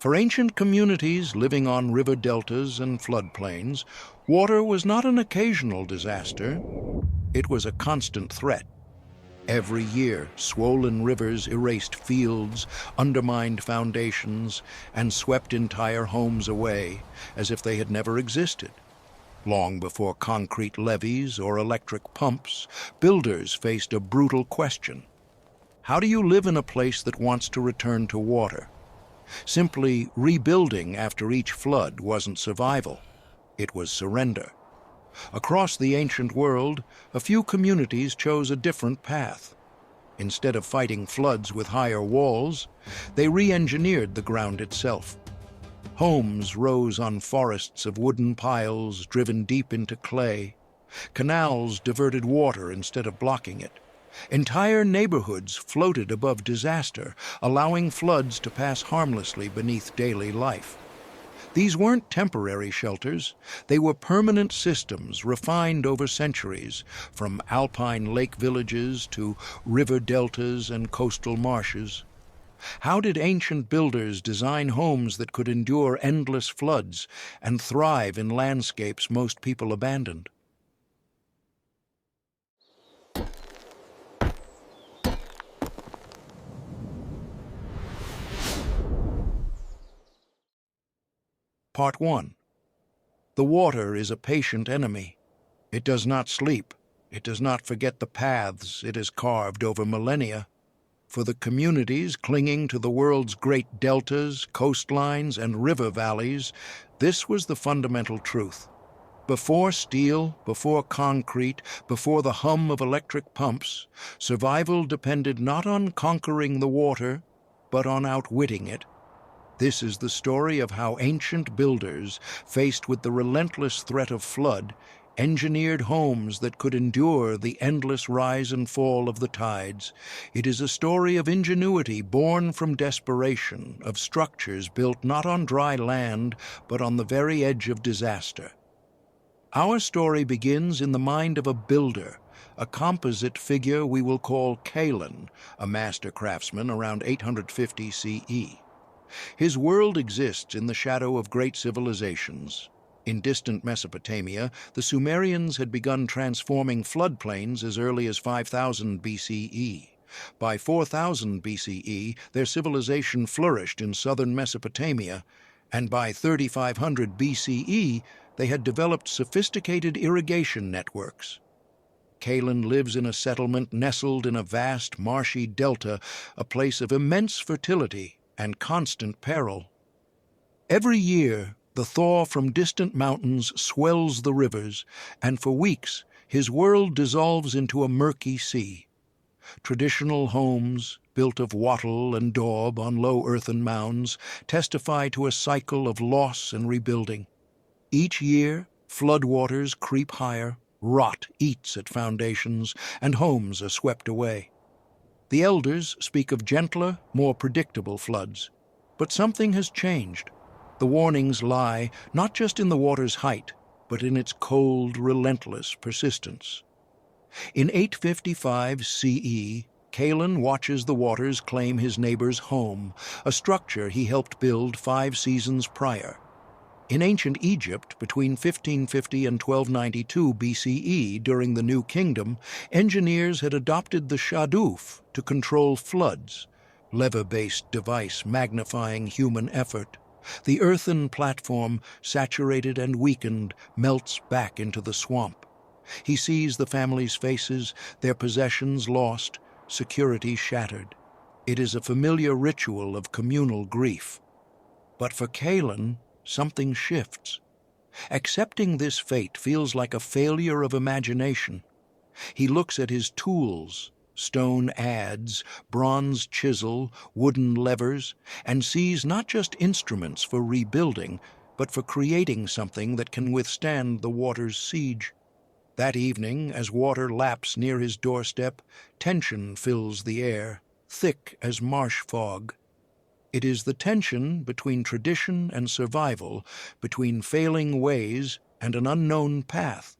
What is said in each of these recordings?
For ancient communities living on river deltas and floodplains, water was not an occasional disaster. It was a constant threat. Every year, swollen rivers erased fields, undermined foundations, and swept entire homes away as if they had never existed. Long before concrete levees or electric pumps, builders faced a brutal question. How do you live in a place that wants to return to water? Simply rebuilding after each flood wasn't survival. It was surrender. Across the ancient world, a few communities chose a different path. Instead of fighting floods with higher walls, they re-engineered the ground itself. Homes rose on forests of wooden piles driven deep into clay. Canals diverted water instead of blocking it. Entire neighborhoods floated above disaster, allowing floods to pass harmlessly beneath daily life. These weren't temporary shelters. They were permanent systems refined over centuries, from alpine lake villages to river deltas and coastal marshes. How did ancient builders design homes that could endure endless floods and thrive in landscapes most people abandoned? Part 1. The water is a patient enemy. It does not sleep. It does not forget the paths it has carved over millennia. For the communities clinging to the world's great deltas, coastlines, and river valleys, this was the fundamental truth. Before steel, before concrete, before the hum of electric pumps, survival depended not on conquering the water, but on outwitting it. This is the story of how ancient builders, faced with the relentless threat of flood, engineered homes that could endure the endless rise and fall of the tides. It is a story of ingenuity born from desperation, of structures built not on dry land, but on the very edge of disaster. Our story begins in the mind of a builder, a composite figure we will call Kaelan, a master craftsman around 850 CE. His world exists in the shadow of great civilizations. In distant Mesopotamia, the Sumerians had begun transforming floodplains as early as 5000 BCE. By 4000 BCE, their civilization flourished in southern Mesopotamia, and by 3500 BCE, they had developed sophisticated irrigation networks. Kaelan lives in a settlement nestled in a vast marshy delta, a place of immense fertility and constant peril. Every year, the thaw from distant mountains swells the rivers, and for weeks his world dissolves into a murky sea. Traditional homes, built of wattle and daub on low earthen mounds, testify to a cycle of loss and rebuilding. Each year, floodwaters creep higher, rot eats at foundations, and homes are swept away. The elders speak of gentler, more predictable floods. But something has changed. The warnings lie not just in the water's height, but in its cold, relentless persistence. In 855 CE, Kaelan watches the waters claim his neighbor's home, a structure he helped build 5 seasons prior. In ancient Egypt, between 1550 and 1292 BCE, during the New Kingdom, engineers had adopted the shaduf to control floods, lever-based device magnifying human effort. The earthen platform, saturated and weakened, melts back into the swamp. He sees the family's faces, their possessions lost, security shattered. It is a familiar ritual of communal grief. But for Kaelan, something shifts. Accepting this fate feels like a failure of imagination. He looks at his tools, stone adze, bronze chisel, wooden levers, and sees not just instruments for rebuilding, but for creating something that can withstand the water's siege. That evening, as water laps near his doorstep, tension fills the air, thick as marsh fog. It is the tension between tradition and survival, between failing ways and an unknown path.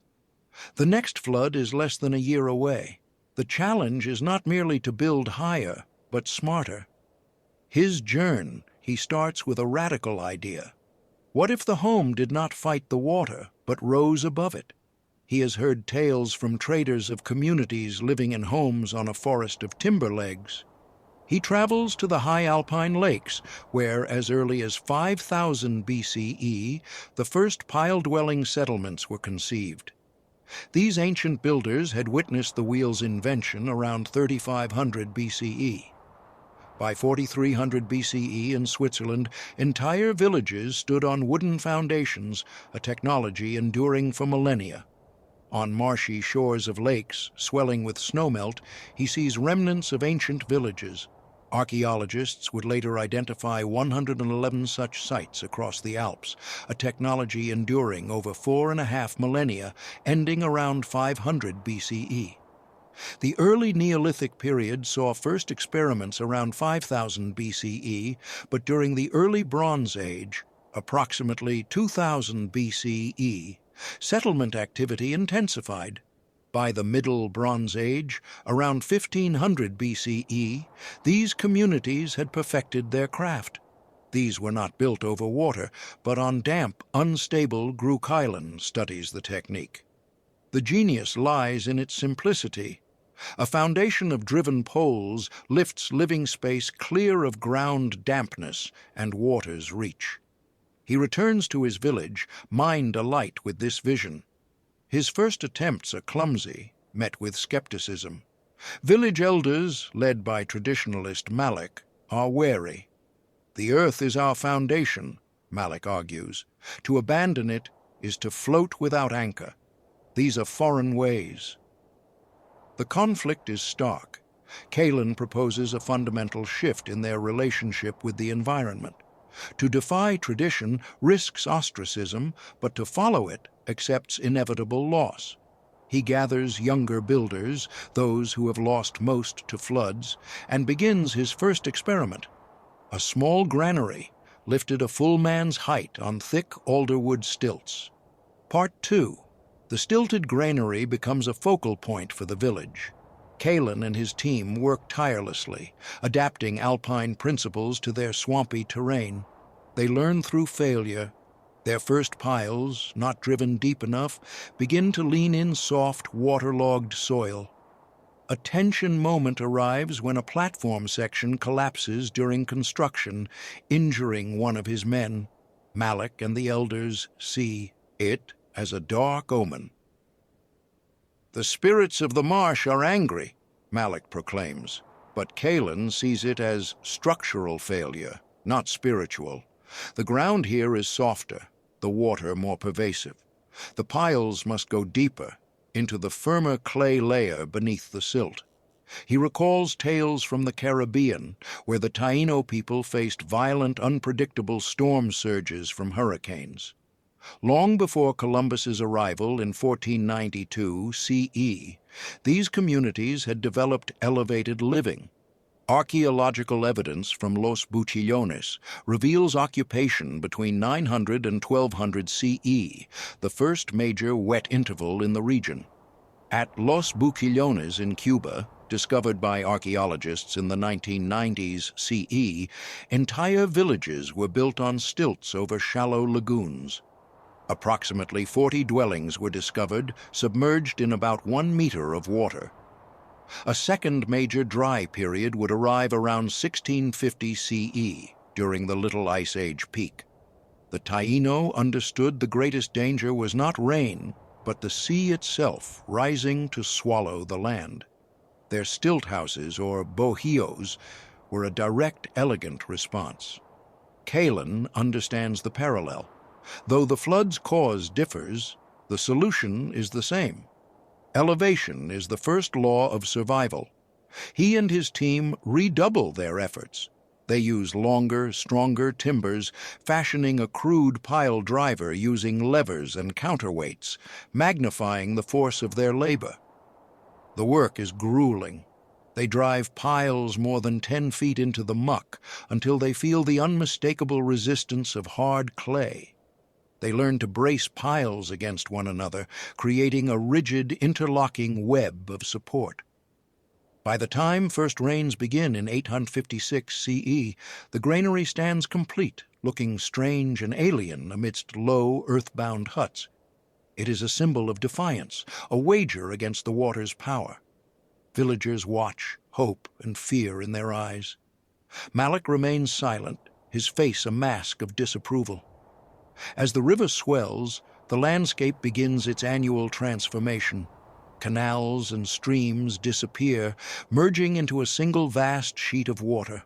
The next flood is less than a year away. The challenge is not merely to build higher, but smarter. His journey he starts with a radical idea. What if the home did not fight the water, but rose above it? He has heard tales from traders of communities living in homes on a forest of timber legs. He travels to the high alpine lakes, where, as early as 5000 BCE, the first pile-dwelling settlements were conceived. These ancient builders had witnessed the wheel's invention around 3500 BCE. By 4300 BCE in Switzerland, entire villages stood on wooden foundations, a technology enduring for millennia. On marshy shores of lakes, swelling with snowmelt, he sees remnants of ancient villages. Archaeologists would later identify 111 such sites across the Alps, a technology enduring over 4.5 millennia, ending around 500 BCE. The early Neolithic period saw first experiments around 5000 BCE, but during the early Bronze Age, approximately 2000 BCE, settlement activity intensified. By the Middle Bronze Age, around 1500 BCE, these communities had perfected their craft. These were not built over water, but on damp, unstable Kaelan studies the technique. The genius lies in its simplicity. A foundation of driven poles lifts living space clear of ground dampness and water's reach. He returns to his village, mind alight with this vision. His first attempts are clumsy, met with skepticism. Village elders, led by traditionalist Malik, are wary. The earth is our foundation, Malik argues. To abandon it is to float without anchor. These are foreign ways. The conflict is stark. Kaelan proposes a fundamental shift in their relationship with the environment. To defy tradition risks ostracism, but to follow it accepts inevitable loss. He gathers younger builders, those who have lost most to floods, and begins his first experiment. A small granary, lifted a full man's height on thick alderwood stilts. Part 2. The stilted granary becomes a focal point for the village. Kaelan and his team work tirelessly, adapting alpine principles to their swampy terrain. They learn through failure. Their first piles, not driven deep enough, begin to lean in soft, waterlogged soil. A tension moment arrives when a platform section collapses during construction, injuring one of his men. Malik and the elders see it as a dark omen. "The spirits of the marsh are angry," Malik proclaims, but Kaelan sees it as structural failure, not spiritual. The ground here is softer, the water more pervasive. The piles must go deeper, into the firmer clay layer beneath the silt. He recalls tales from the Caribbean, where the Taino people faced violent, unpredictable storm surges from hurricanes. Long before Columbus's arrival in 1492 CE, these communities had developed elevated living. Archaeological evidence from Los Buchillones reveals occupation between 900 and 1200 CE, the first major wet interval in the region. At Los Buchillones in Cuba, discovered by archaeologists in the 1990s CE, entire villages were built on stilts over shallow lagoons. Approximately 40 dwellings were discovered, submerged in about 1 meter of water. A second major dry period would arrive around 1650 CE, during the Little Ice Age peak. The Taino understood the greatest danger was not rain, but the sea itself rising to swallow the land. Their stilt houses, or bohíos, were a direct, elegant response. Kaelan understands the parallel. Though the flood's cause differs, the solution is the same. Elevation is the first law of survival. He and his team redouble their efforts. They use longer, stronger timbers, fashioning a crude pile driver using levers and counterweights, magnifying the force of their labor. The work is grueling. They drive piles more than 10 feet into the muck until they feel the unmistakable resistance of hard clay. They learn to brace piles against one another, creating a rigid, interlocking web of support. By the time first rains begin in 856 CE, the granary stands complete, looking strange and alien amidst low, earth-bound huts. It is a symbol of defiance, a wager against the water's power. Villagers watch, hope and fear in their eyes. Malik remains silent, his face a mask of disapproval. As the river swells, the landscape begins its annual transformation. Canals and streams disappear, merging into a single vast sheet of water.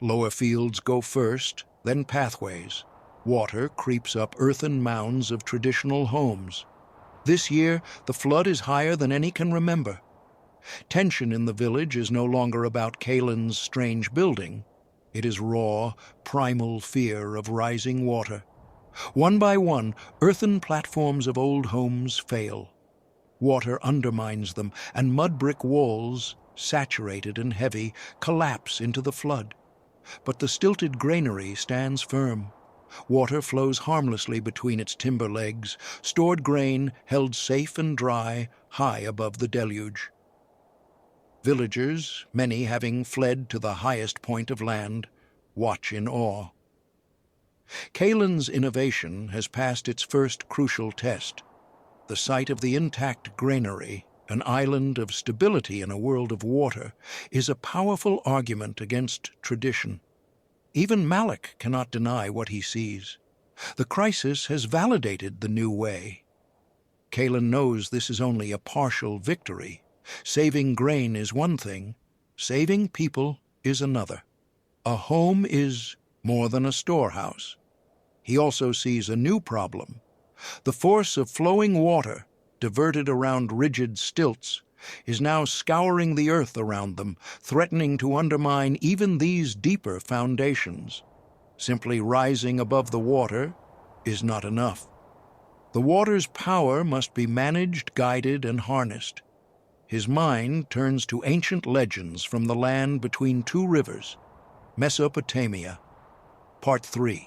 Lower fields go first, then pathways. Water creeps up earthen mounds of traditional homes. This year, the flood is higher than any can remember. Tension in the village is no longer about Kaelan's strange building. It is raw, primal fear of rising water. One by one, earthen platforms of old homes fail. Water undermines them, and mud brick walls, saturated and heavy, collapse into the flood. But the stilted granary stands firm. Water flows harmlessly between its timber legs, stored grain held safe and dry, high above the deluge. Villagers, many having fled to the highest point of land, watch in awe. Kaelan's innovation has passed its first crucial test. The sight of the intact granary, an island of stability in a world of water, is a powerful argument against tradition. Even Malik cannot deny what he sees. The crisis has validated the new way. Kaelan knows this is only a partial victory. Saving grain is one thing, saving people is another. A home is more than a storehouse. He also sees a new problem. The force of flowing water, diverted around rigid stilts, is now scouring the earth around them, threatening to undermine even these deeper foundations. Simply rising above the water is not enough. The water's power must be managed, guided, and harnessed. His mind turns to ancient legends from the land between two rivers, Mesopotamia. Part 3.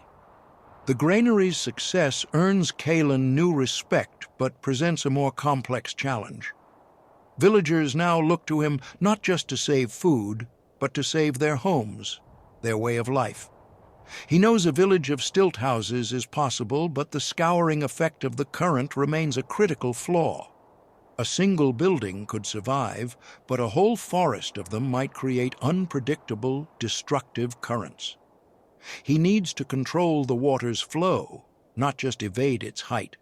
The granary's success earns Kaelan new respect, but presents a more complex challenge. Villagers now look to him not just to save food, but to save their homes, their way of life. He knows a village of stilt houses is possible, but the scouring effect of the current remains a critical flaw. A single building could survive, but a whole forest of them might create unpredictable, destructive currents. He needs to control the water's flow, not just evade its height.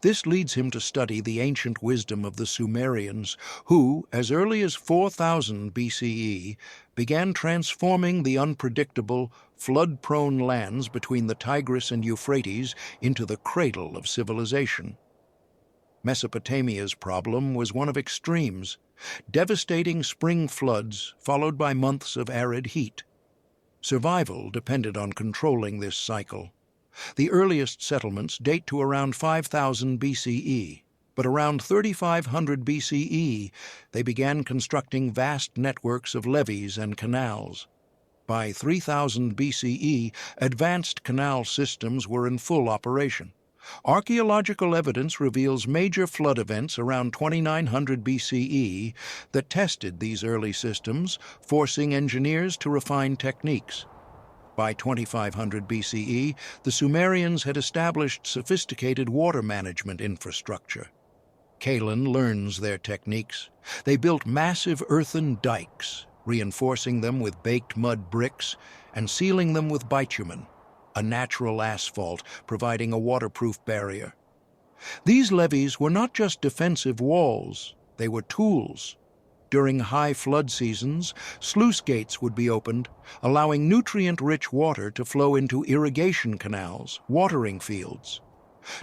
This leads him to study the ancient wisdom of the Sumerians, who, as early as 4000 BCE, began transforming the unpredictable, flood-prone lands between the Tigris and Euphrates into the cradle of civilization. Mesopotamia's problem was one of extremes, devastating spring floods followed by months of arid heat. Survival depended on controlling this cycle. The earliest settlements date to around 5000 BCE, but around 3500 BCE they began constructing vast networks of levees and canals. By 3000 BCE, advanced canal systems were in full operation. Archaeological evidence reveals major flood events around 2900 BCE that tested these early systems, forcing engineers to refine techniques. By 2500 BCE, the Sumerians had established sophisticated water management infrastructure. Kaelan learns their techniques. They built massive earthen dikes, reinforcing them with baked mud bricks and sealing them with bitumen, a natural asphalt providing a waterproof barrier. These levees were not just defensive walls, they were tools. During high flood seasons, sluice gates would be opened, allowing nutrient-rich water to flow into irrigation canals, watering fields.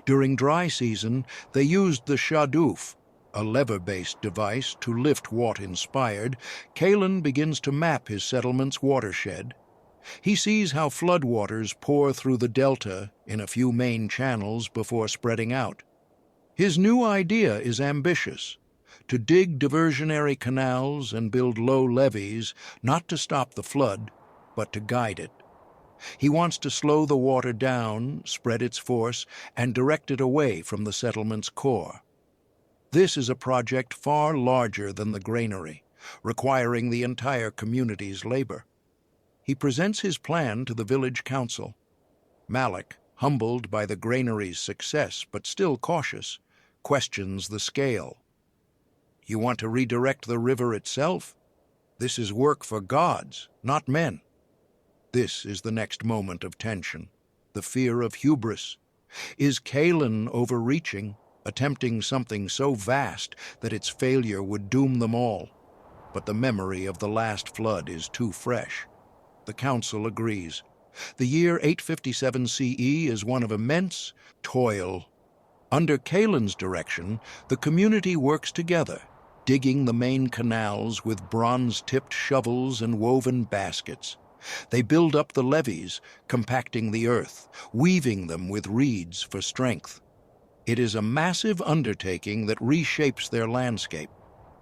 During dry season, they used the shaduf, a lever-based device to lift what inspired. Kaelan begins to map his settlement's watershed. He sees how floodwaters pour through the delta in a few main channels before spreading out. His new idea is ambitious: to dig diversionary canals and build low levees, not to stop the flood, but to guide it. He wants to slow the water down, spread its force, and direct it away from the settlement's core. This is a project far larger than the granary, requiring the entire community's labor. He presents his plan to the village council. Malik, humbled by the granary's success but still cautious, questions the scale. "You want to redirect the river itself? This is work for gods, not men." This is the next moment of tension, the fear of hubris. Is Kaelan overreaching, attempting something so vast that its failure would doom them all? But the memory of the last flood is too fresh. The council agrees. The year 857 CE is one of immense toil. Under Kaelan's direction, the community works together, digging the main canals with bronze-tipped shovels and woven baskets. They build up the levees, compacting the earth, weaving them with reeds for strength. It is a massive undertaking that reshapes their landscape.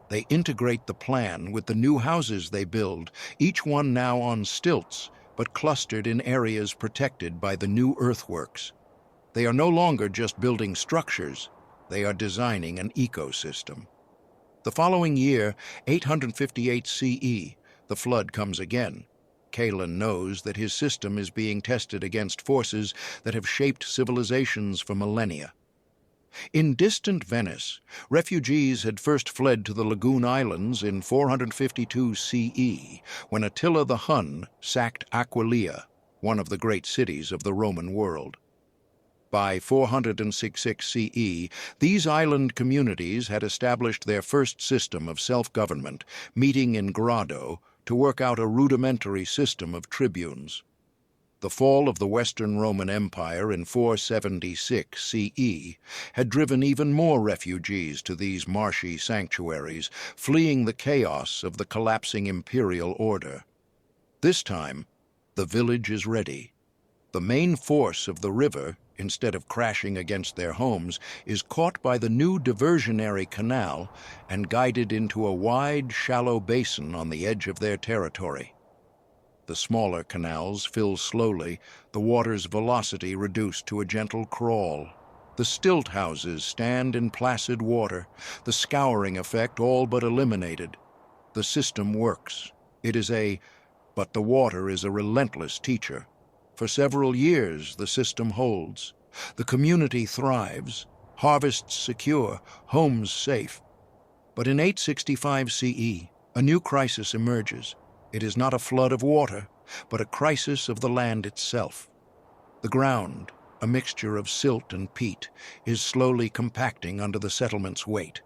They integrate the plan with the new houses they build, each one now on stilts, but clustered in areas protected by the new earthworks. They are no longer just building structures, they are designing an ecosystem. The following year, 858 CE, the flood comes again. Kaelan knows that his system is being tested against forces that have shaped civilizations for millennia. In distant Venice, refugees had first fled to the Lagoon Islands in 452 CE, when Attila the Hun sacked Aquileia, one of the great cities of the Roman world. By 466 CE, these island communities had established their first system of self-government, meeting in grado to work out a rudimentary system of tribunes. The fall of the Western Roman Empire in 476 CE had driven even more refugees to these marshy sanctuaries, fleeing the chaos of the collapsing imperial order. This time, the village is ready. The main force of the river, instead of crashing against their homes, is caught by the new diversionary canal and guided into a wide, shallow basin on the edge of their territory. The smaller canals fill slowly, the water's velocity reduced to a gentle crawl. The stilt houses stand in placid water, the scouring effect all but eliminated. The system works. But the water is a relentless teacher. For several years, the system holds. The community thrives, harvests secure, homes safe. But in 865 CE, a new crisis emerges. It is not a flood of water, but a crisis of the land itself. The ground, a mixture of silt and peat, is slowly compacting under the settlement's weight.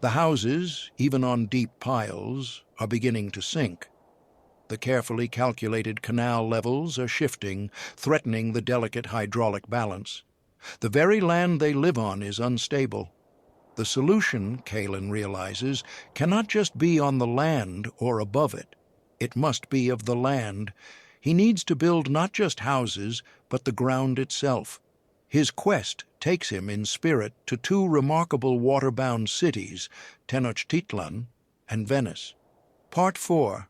The houses, even on deep piles, are beginning to sink. The carefully calculated canal levels are shifting, threatening the delicate hydraulic balance. The very land they live on is unstable. The solution, Kaelan realizes, cannot just be on the land or above it. It must be of the land. He needs to build not just houses, but the ground itself. His quest takes him in spirit to two remarkable water-bound cities, Tenochtitlan and Venice. Part 4.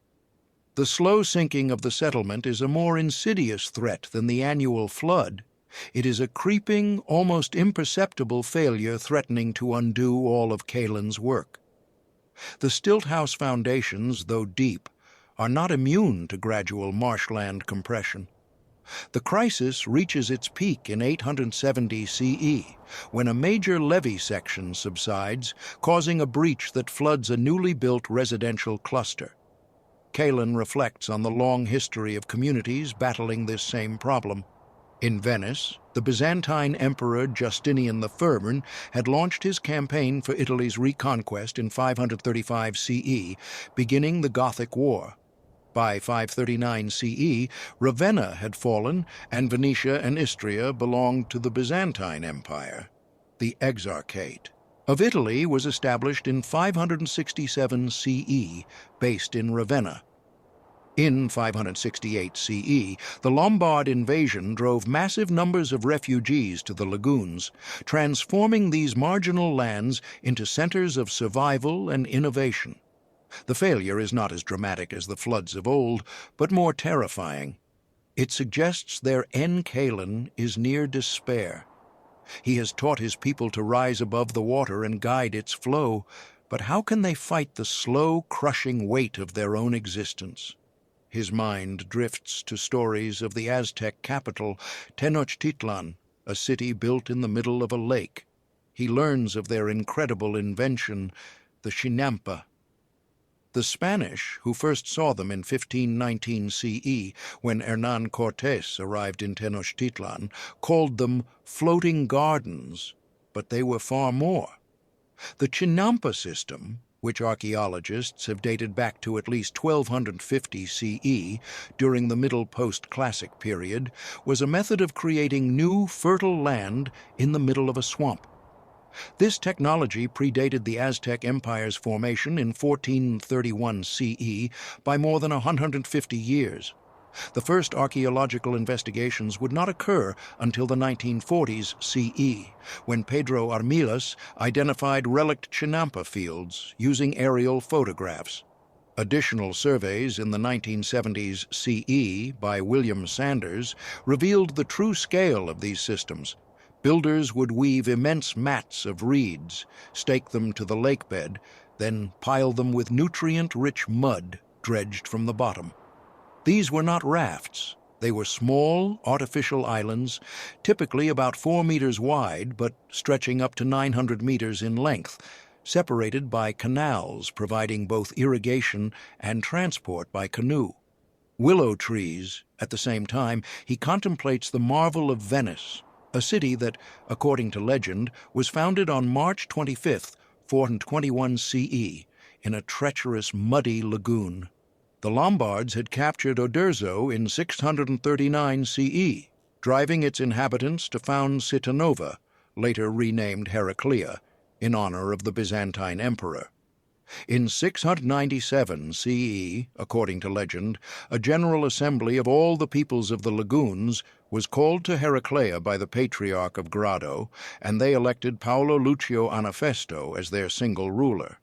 The slow sinking of the settlement is a more insidious threat than the annual flood. It is a creeping, almost imperceptible failure threatening to undo all of Kaelan's work. The stilt house foundations, though deep, are not immune to gradual marshland compression. The crisis reaches its peak in 870 CE, when a major levee section subsides, causing a breach that floods a newly built residential cluster. Kaelan reflects on the long history of communities battling this same problem. In Venice, the Byzantine Emperor Justinian I had launched his campaign for Italy's reconquest in 535 CE, beginning the Gothic War. By 539 CE, Ravenna had fallen, and Venetia and Istria belonged to the Byzantine Empire. The Exarchate of Italy was established in 567 CE, based in Ravenna. In 568 CE, the Lombard invasion drove massive numbers of refugees to the lagoons, transforming these marginal lands into centers of survival and innovation. The failure is not as dramatic as the floods of old, but more terrifying. It suggests their Kaelan is near despair. He has taught his people to rise above the water and guide its flow, But how can they fight the slow, crushing weight of their own existence? His mind drifts to stories of the Aztec capital, Tenochtitlan, a city built in the middle of a lake. He learns of their incredible invention, the chinampa. The Spanish, who first saw them in 1519 CE, when Hernán Cortés arrived in Tenochtitlan, called them floating gardens, but they were far more. The chinampa system, which archaeologists have dated back to at least 1250 CE, during the Middle Post-Classic period, was a method of creating new, fertile land in the middle of a swamp. This technology predated the Aztec Empire's formation in 1431 CE by more than 150 years. The first archaeological investigations would not occur until the 1940s CE, when Pedro Armilas identified relict chinampa fields using aerial photographs. Additional surveys in the 1970s CE by William Sanders revealed the true scale of these systems. Builders would weave immense mats of reeds, stake them to the lakebed, then pile them with nutrient-rich mud dredged from the bottom. These were not rafts. They were small, artificial islands, typically about 4 meters wide, but stretching up to 900 meters in length, separated by canals providing both irrigation and transport by canoe. Willow trees. At the same time, he contemplates the marvel of Venice, a city that, according to legend, was founded on March 25, 421 CE, in a treacherous, muddy lagoon. The Lombards had captured Oderzo in 639 CE, driving its inhabitants to found Citanova, later renamed Heraclea, in honor of the Byzantine emperor. In 697 CE, according to legend, a general assembly of all the peoples of the lagoons was called to Heraclea by the Patriarch of Grado, and they elected Paolo Lucio Anafesto as their single ruler.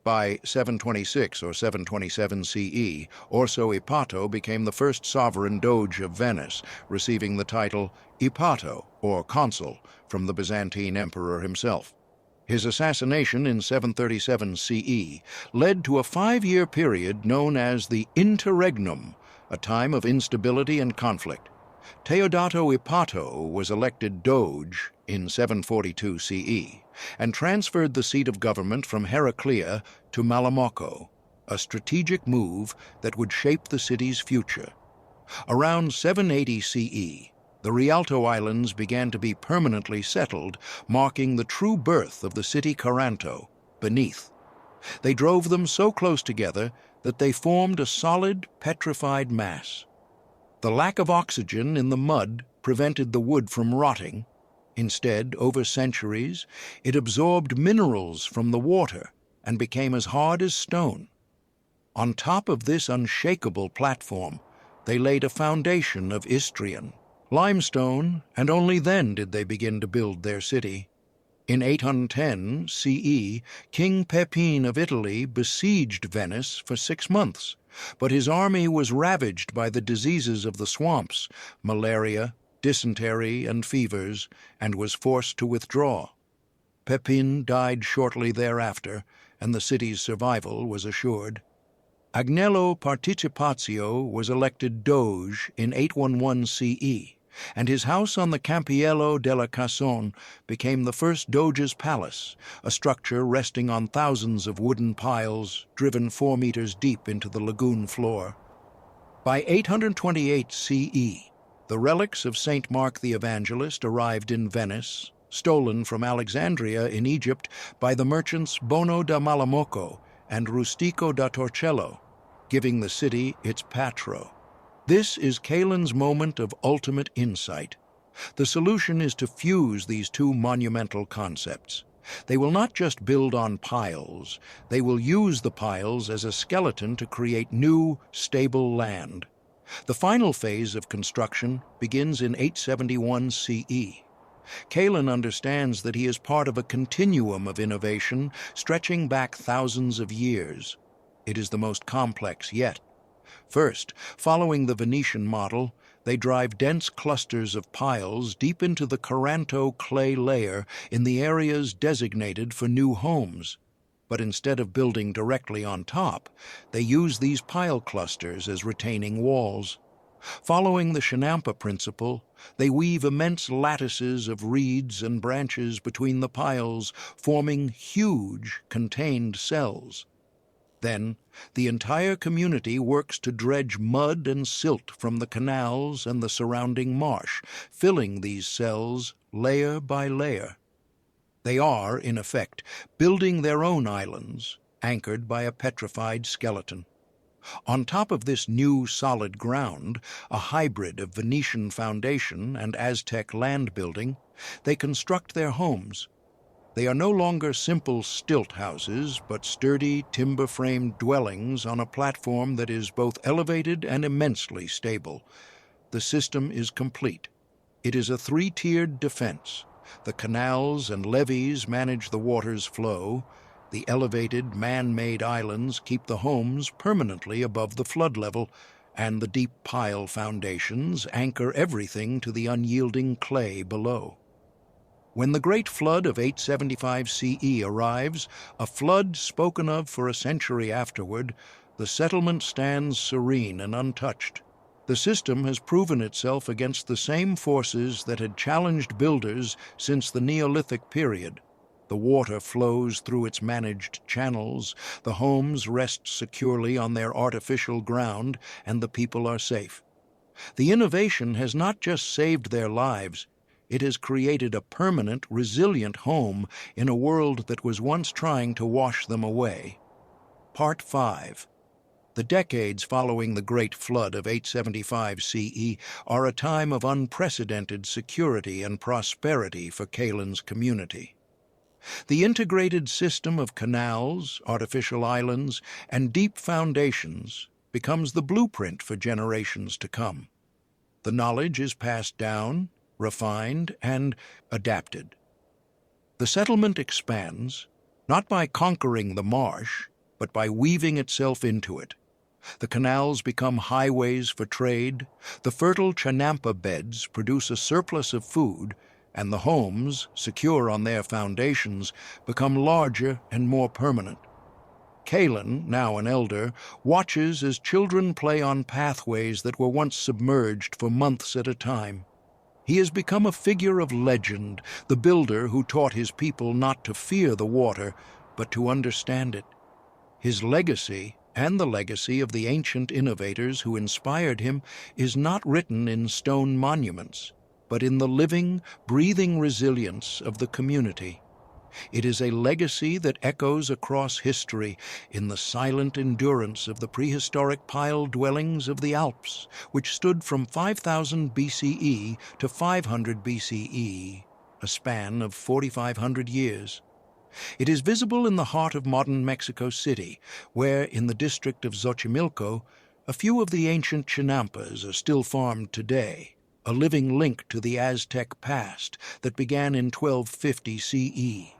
By 726 or 727 CE, Orso Ipato became the first sovereign doge of Venice, receiving the title Ipato, or consul, from the Byzantine emperor himself. His assassination in 737 CE led to a 5-year period known as the Interregnum, a time of instability and conflict. Teodato Ipato was elected doge in 742 CE and transferred the seat of government from Heraclea to Malamocco, a strategic move that would shape the city's future. Around 780 CE, the Rialto Islands began to be permanently settled, marking the true birth of the city Caranto, beneath. They drove them so close together that they formed a solid, petrified mass. The lack of oxygen in the mud prevented the wood from rotting. Instead, over centuries, it absorbed minerals from the water and became as hard as stone. On top of this unshakable platform, they laid a foundation of Istrian limestone, and only then did they begin to build their city. In 810 CE, King Pepin of Italy besieged Venice for 6 months, but his army was ravaged by the diseases of the swamps, malaria, dysentery, and fevers, and was forced to withdraw. Pepin died shortly thereafter, and the city's survival was assured. Agnello Participazio was elected doge in 811 CE, and his house on the Campiello della Casson became the first doge's palace, a structure resting on thousands of wooden piles driven 4 meters deep into the lagoon floor. By 828 CE, the relics of Saint Mark the Evangelist arrived in Venice, stolen from Alexandria in Egypt by the merchants Bono da Malamocco and Rustico da Torcello, giving the city its patro. This is Kaelan's moment of ultimate insight. The solution is to fuse these two monumental concepts. They will not just build on piles, they will use the piles as a skeleton to create new, stable land. The final phase of construction begins in 871 CE. Kaelan understands that he is part of a continuum of innovation stretching back thousands of years. It is the most complex yet. First, following the Venetian model, they drive dense clusters of piles deep into the Caranto clay layer in the areas designated for new homes. But instead of building directly on top, they use these pile clusters as retaining walls. Following the Chinampa principle, they weave immense lattices of reeds and branches between the piles, forming huge contained cells. Then, the entire community works to dredge mud and silt from the canals and the surrounding marsh, filling these cells layer by layer. They are, in effect, building their own islands, anchored by a petrified skeleton. On top of this new solid ground, a hybrid of Venetian foundation and Aztec land building, they construct their homes. They are no longer simple stilt houses, but sturdy, timber-framed dwellings on a platform that is both elevated and immensely stable. The system is complete. It is a three-tiered defense. The canals and levees manage the water's flow. The elevated, man-made islands keep the homes permanently above the flood level, and the deep pile foundations anchor everything to the unyielding clay below. When the Great Flood of 875 CE arrives, a flood spoken of for a century afterward, the settlement stands serene and untouched. The system has proven itself against the same forces that had challenged builders since the Neolithic period. The water flows through its managed channels, the homes rest securely on their artificial ground, and the people are safe. The innovation has not just saved their lives, it has created a permanent, resilient home in a world that was once trying to wash them away. Part 5. The decades following the Great Flood of 875 CE are a time of unprecedented security and prosperity for Kaelan's community. The integrated system of canals, artificial islands, and deep foundations becomes the blueprint for generations to come. The knowledge is passed down, refined, and adapted. The settlement expands, not by conquering the marsh, but by weaving itself into it. The canals become highways for trade, the fertile Chinampa beds produce a surplus of food, and the homes, secure on their foundations, become larger and more permanent. Kaelan, now an elder, watches as children play on pathways that were once submerged for months at a time. He has become a figure of legend, the builder who taught his people not to fear the water, but to understand it. His legacy, and the legacy of the ancient innovators who inspired him, is not written in stone monuments, but in the living, breathing resilience of the community. It is a legacy that echoes across history in the silent endurance of the prehistoric pile dwellings of the Alps, which stood from 5000 BCE to 500 BCE, a span of 4,500 years. It is visible in the heart of modern Mexico City, where, in the district of Xochimilco, a few of the ancient Chinampas are still farmed today, a living link to the Aztec past that began in 1250 CE.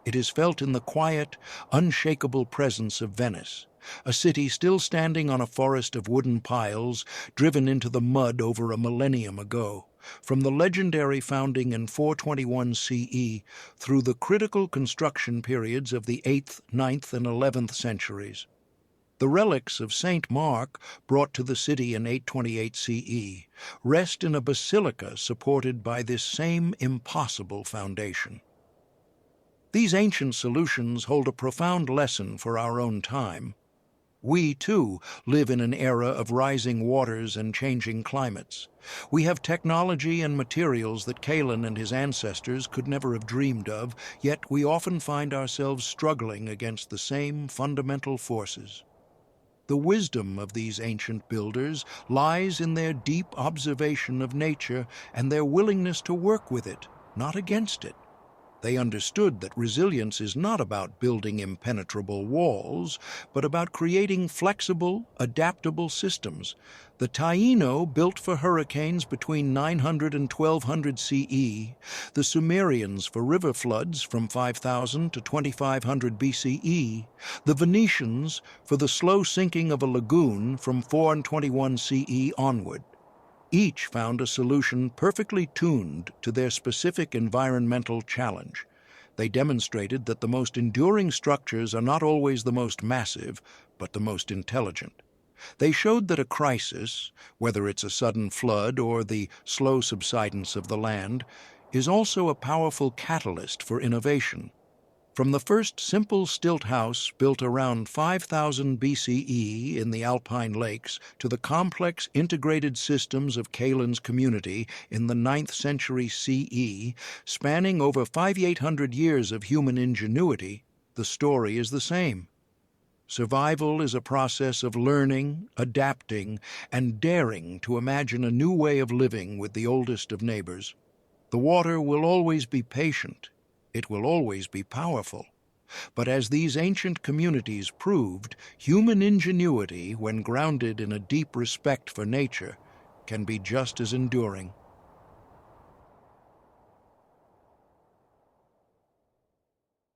It is felt in the quiet, unshakable presence of Venice, a city still standing on a forest of wooden piles driven into the mud over a millennium ago, from the legendary founding in 421 CE through the critical construction periods of the 8th, 9th, and 11th centuries. The relics of Saint Mark, brought to the city in 828 CE, rest in a basilica supported by this same impossible foundation. These ancient solutions hold a profound lesson for our own time. We, too, live in an era of rising waters and changing climates. We have technology and materials that Kaelan and his ancestors could never have dreamed of, yet we often find ourselves struggling against the same fundamental forces. The wisdom of these ancient builders lies in their deep observation of nature and their willingness to work with it, not against it. They understood that resilience is not about building impenetrable walls, but about creating flexible, adaptable systems. The Taino built for hurricanes between 900 and 1200 CE, the Sumerians for river floods from 5000 to 2500 BCE, the Venetians for the slow sinking of a lagoon from 421 CE onward. Each found a solution perfectly tuned to their specific environmental challenge. They demonstrated that the most enduring structures are not always the most massive, but the most intelligent. They showed that a crisis, whether it's a sudden flood or the slow subsidence of the land, is also a powerful catalyst for innovation. From the first simple stilt house built around 5000 BCE in the Alpine lakes to the complex integrated systems of Kaelan's community in the 9th century CE, spanning over 5,800 years of human ingenuity, the story is the same. Survival is a process of learning, adapting, and daring to imagine a new way of living with the oldest of neighbors. The water will always be patient. It will always be powerful. But as these ancient communities proved, human ingenuity, when grounded in a deep respect for nature, can be just as enduring.